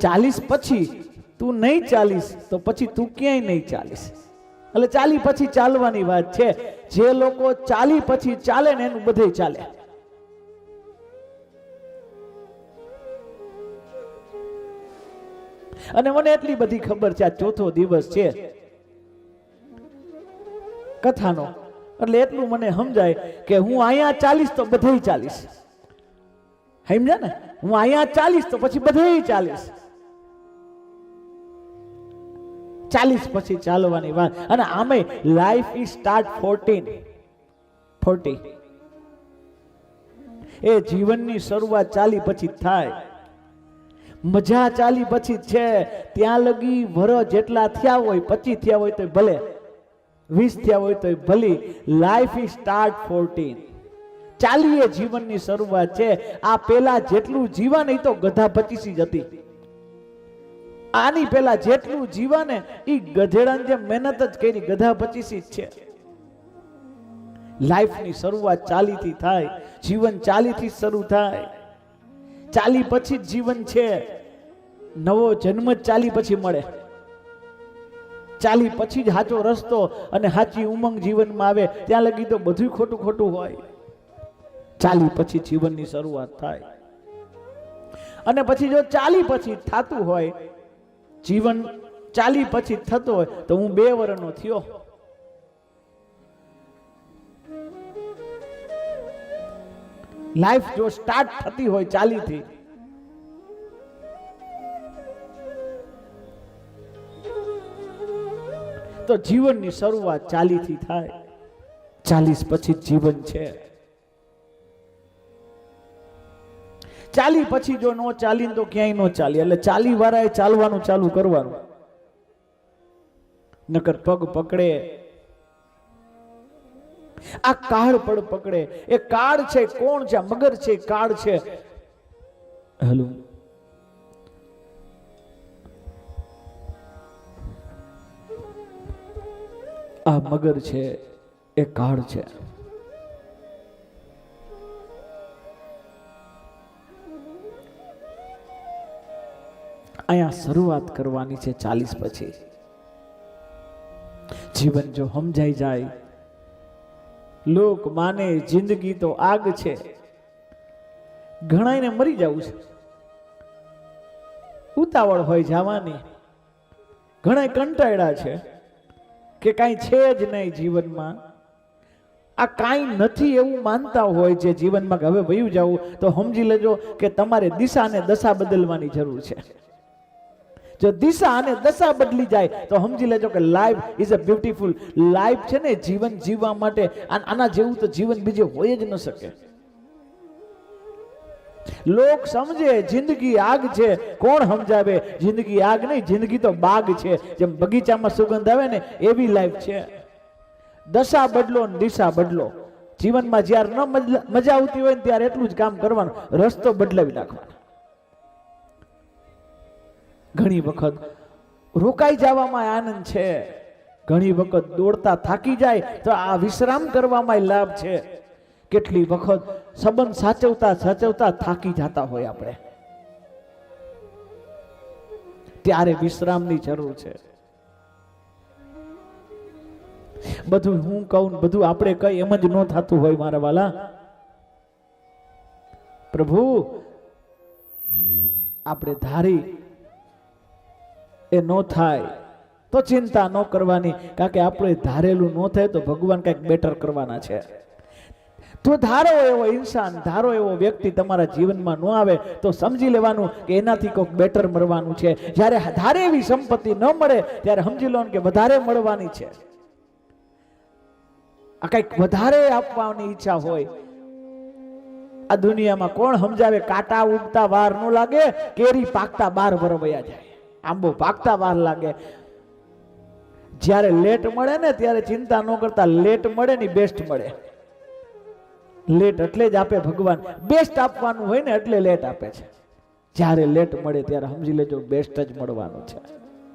40 પછી તું નહીં ચાલીસ તો પછી તું ક્યાંય નહીં ચાલીસ. એટલે 40 પછી ચાલવાની વાત છે. જે લોકો 40 પછી ચાલે ને એનું બધે ચાલે. અને મને એટલી બધી ખબર છે, આ ચોથો દિવસ છે કથાનો, એટલે એટલું મને સમજાય કે હું અહીંયા 40 તો બધે ચાલીસ. સમજ્યા ને? હું અહીંયા 40 તો પછી બધે 40. 40 પછી ચાલવાની વાત. અને આમે લાઈફ ઇઝ સ્ટાર્ટ 40. એ જીવનની શરૂઆત 40 પછી થાય. મજા 40 પછી છે. ત્યાં લગી વર્ષ જેટલા થયા હોય, 25 થયા હોય તો ભલે, 20 થયા હોય તો ભલે, લાઈફ ઇઝ સ્ટાર્ટ 40. 40 એ જીવનની શરૂઆત છે. આ પેલા જેટલું જીવન એ તો ગધા 25 જ હતી. આની પેલા જેટલું જીવન એ ગધેડાની જે મહેનત જ કરી, ગધા 25 જ છે. લાઈફની શરૂઆત 40 થી થાય. જીવન 40 થી શરૂ થાય. 40 પછી જ જીવન છે. નવો જન્મ જ 40 પછી મળે. 40 પછી જ સાચો રસ્તો અને સાચી ઉમંગ જીવનમાં આવે. ત્યાં લગી તો બધું ખોટું ખોટું હોય. 40 પછી જીવનની શરૂઆત થાય. અને પછી જો 40 પછી થતું હોય જીવન, 40 પછી થતો હોય તો હું 2 વર્ષનો થયો. લાઈફ જો સ્ટાર્ટ થતી હોય 40 થી, તો જીવનની શરૂઆત 40 થી થાય. 40 પછી જીવન છે. 40 પછી જો નો ચાલી તો ક્યાંય નો ચાલી. એટલે 40 વાળાએ ચાલવાનું ચાલુ કરવાનું, નકર પગ પકડે. આ કાળ પડ પકડે. એ કાળ છે. કોણ છે? મગર છે, કાળ છે. હેલો, આ મગર છે, એ કાળ છે. અહીંયા શરૂઆત કરવાની છે 40 પછી. જીવન જો સમજાઈ જાય, લોક માને જિંદગી તો આગ છે. ઘણાને મરી જવું છે, ઉતાવળ હોય જવાની. ઘણા કંટાળ્યા છે કે કાંઈ છે જ નહીં જીવનમાં. આ કાંઈ નથી એવું માનતા હોય જે જીવનમાં કે હવે વયું જવું, તો સમજી લેજો કે તમારે દિશા અને દશા બદલવાની જરૂર છે. જો દિશા અને દશા બદલી જાય તો સમજી લેજો કે life is a beautiful. Life છે ને, જીવન જીવવા માટે આના જેવું તો જીવન બીજે હોય જ ન શકે. લોક સમજે જિંદગી આગ છે. કોણ સમજાવે? જિંદગી આગ નહીં, જિંદગી તો બાગ છે. જેમ બગીચામાં સુગંધ આવે ને, એવી લાઈફ છે. દશા બદલો ને દિશા બદલો. જીવનમાં જ્યારે ન મજા આવતી હોય ને ત્યારે એટલું જ કામ કરવાનું, રસ્તો બદલાવી નાખવાનો. ઘણી વખત રોકાઈ જવામાં આનંદ છે. ઘણી વખત દોડતા થાકી જાય તો આ વિશ્રામ કરવામાં લાભ છે. કેટલી વખત સંબંધ સાચવતા થાકી જતા હોય આપણે, ત્યારે વિશ્રામની જરૂર છે. બધું હું કહું, બધું આપણે કઈ એમ જ ન થતું હોય મારા વાલા. પ્રભુ આપણે ધારી એ નો થાય તો ચિંતા ન કરવાની, કારણ કે આપણે ધારેલું ન થાય તો ભગવાન કંઈક બેટર કરવાના છે. તો ધારો એવો ઇન્સાન, ધારો એવો વ્યક્તિ તમારા જીવનમાં ન આવે તો સમજી લેવાનું કે એનાથી કોઈક બેટર મળવાનું છે. જ્યારે ધારે એવી સંપત્તિ ન મળે ત્યારે સમજી લો કે વધારે મળવાની છે. આ કંઈક વધારે આપવાની ઈચ્છા હોય. આ દુનિયામાં કોણ સમજાવે? કાંટા ઉગતા વાર ન લાગે, કેરી પાકતા 12 વર્ષ વયા જાય. આંબો પાકતા વાર લાગે. જ્યારે લેટ મળે ને ત્યારે ચિંતા ન કરતા. લેટ મળે ને બેસ્ટ મળે. લેટ એટલે જ આપે ભગવાન. બેસ્ટ આપવાનું હોય ને એટલે લેટ આપે છે. જ્યારે લેટ મળે ત્યારે સમજી લેજો બેસ્ટ જ મળવાનું છે.